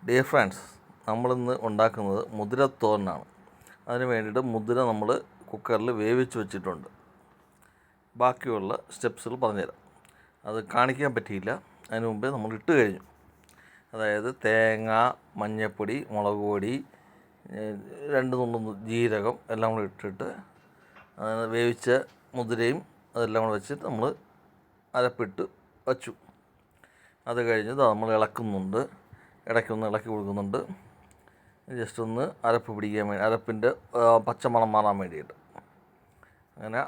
Dear friends, നമ്മളിന്ന് ഉണ്ടാക്കുന്നത് മുതിരത്തോരനാണ്. അതിന് വേണ്ടിയിട്ട് മുതിര നമ്മൾ കുക്കറിൽ വേവിച്ച് വെച്ചിട്ടുണ്ട്. ബാക്കിയുള്ള സ്റ്റെപ്സുകൾ പറഞ്ഞുതരാം. അത് കാണിക്കാൻ പറ്റിയില്ല, അതിന് മുമ്പേ നമ്മൾ ഇട്ട് കഴിഞ്ഞു. അതായത് തേങ്ങ, മഞ്ഞൾപ്പൊടി, മുളക് പൊടി, 2 നുള്ളു ജീരകം എല്ലാം കൂടി ഇട്ടിട്ട് വേവിച്ച മുതിരയും അതെല്ലാം കൂടെ വെച്ചിട്ട് നമ്മൾ അരപ്പിട്ട് വച്ചു. അത് കഴിഞ്ഞ് നമ്മൾ ഇളക്കുന്നുണ്ട്, ഇടയ്ക്കൊന്ന് ഇളക്കി കൊടുക്കുന്നുണ്ട്. ജസ്റ്റ് ഒന്ന് അരപ്പ് പിടിക്കാൻ വേണ്ടി, അരപ്പിൻ്റെ പച്ചമണം മാറാൻ വേണ്ടിയിട്ട്. അങ്ങനെ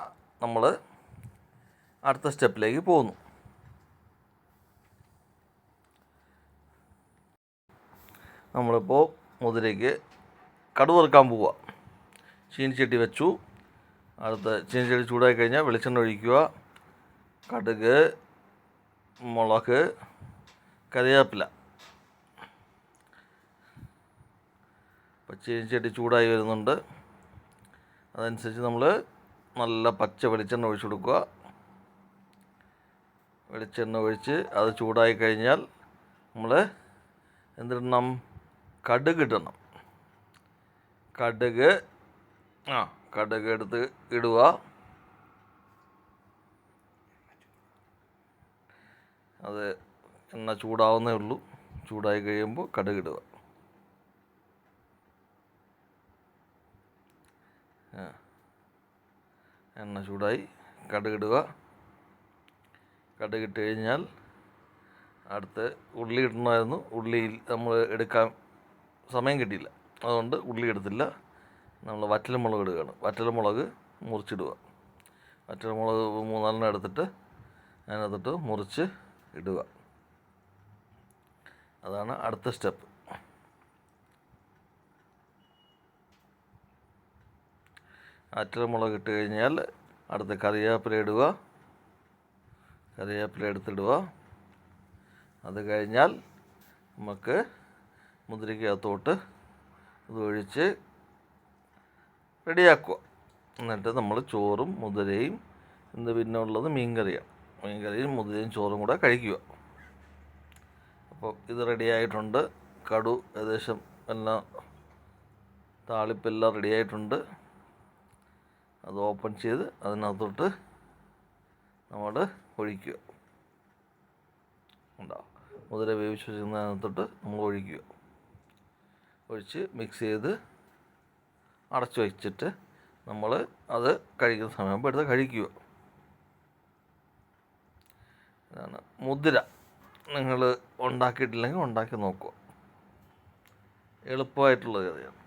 നമ്മൾ അടുത്ത സ്റ്റെപ്പിലേക്ക് പോകുന്നു. നമ്മളിപ്പോൾ മുതിരയ്ക്ക് കടുക് വറുക്കാൻ പോവുക. ചീനിച്ചട്ടി വെച്ചു. അടുത്ത ചീനിച്ചട്ടി ചൂടായി കഴിഞ്ഞാൽ വെളിച്ചെണ്ണ ഒഴിക്കുക. കടുക്, മുളക്, കറിവേപ്പില. ചീനിച്ചട്ടി ചൂടായി വരുന്നുണ്ട്. അതനുസരിച്ച് നമ്മൾ നല്ല പച്ച വെളിച്ചെണ്ണ ഒഴിച്ചു കൊടുക്കുക. വെളിച്ചെണ്ണ ഒഴിച്ച് അത് ചൂടായി കഴിഞ്ഞാൽ നമ്മൾ എന്തിടണം? കടുക് ഇടണം. കടുക് എടുത്ത് ഇടുക. അത് എണ്ണ ചൂടാവുന്നേ ഉള്ളൂ. ചൂടായി കഴിയുമ്പോൾ കടുക് ഇടുക. എണ്ണ ചൂടായി, കടുകിടുക. കടുകിട്ട് കഴിഞ്ഞാൽ അടുത്ത് ഉള്ളി ഇടണമായിരുന്നു. ഉള്ളിയിൽ നമ്മൾ എടുക്കാൻ സമയം കിട്ടിയില്ല, അതുകൊണ്ട് ഉള്ളി എടുത്തില്ല. നമ്മൾ വറ്റൽമുളക് ഇടുകയാണ്. വറ്റൽമുളക് മുറിച്ചിടുക. വറ്റൽമുളക് 3-4 എടുത്തിട്ട് അതിനകത്തിട്ട് മുറിച്ച് ഇടുക. അതാണ് അടുത്ത സ്റ്റെപ്പ്. വറ്റൽമുളക് ഇട്ട് കഴിഞ്ഞാൽ അടുത്ത കറിവേപ്പില ഇടുക. കറിവേപ്പില എടുത്തിടുക. അത് കഴിഞ്ഞാൽ നമുക്ക് മുതിരയ്ക്കകത്തോട്ട് ഇത് ഒഴിച്ച് റെഡിയാക്കുക. എന്നിട്ട് നമ്മൾ ചോറും മുതിരയും പിന്നെ ഉള്ളത് മീൻകറിയാണ്. മീൻകറിയും മുതിരയും ചോറും കൂടെ കഴിക്കുക. അപ്പോൾ ഇത് റെഡിയായിട്ടുണ്ട്. കടു ഏകദേശം എല്ലാം, താളിപ്പെല്ലാം റെഡിയായിട്ടുണ്ട്. അത് ഓപ്പൺ ചെയ്ത് അതിനകത്തോട്ട് നമ്മൾ ഒഴിക്കുക. ഉണ്ടാവും മുതിര വേവിച്ച് വെച്ചിരുന്നതിനകത്തോട്ട് നമ്മൾ ഒഴിക്കുക. ഒഴിച്ച് മിക്സ് ചെയ്ത് അടച്ചു വച്ചിട്ട് നമ്മൾ അത് കഴിക്കുന്ന സമയമാകുമ്പോൾ എടുത്ത് കഴിക്കുക. ഇതാണ് മുതിര. നിങ്ങൾ ഉണ്ടാക്കിയിട്ടില്ലെങ്കിൽ ഉണ്ടാക്കി നോക്കുക. എളുപ്പമായിട്ടുള്ള കറിയാണ്.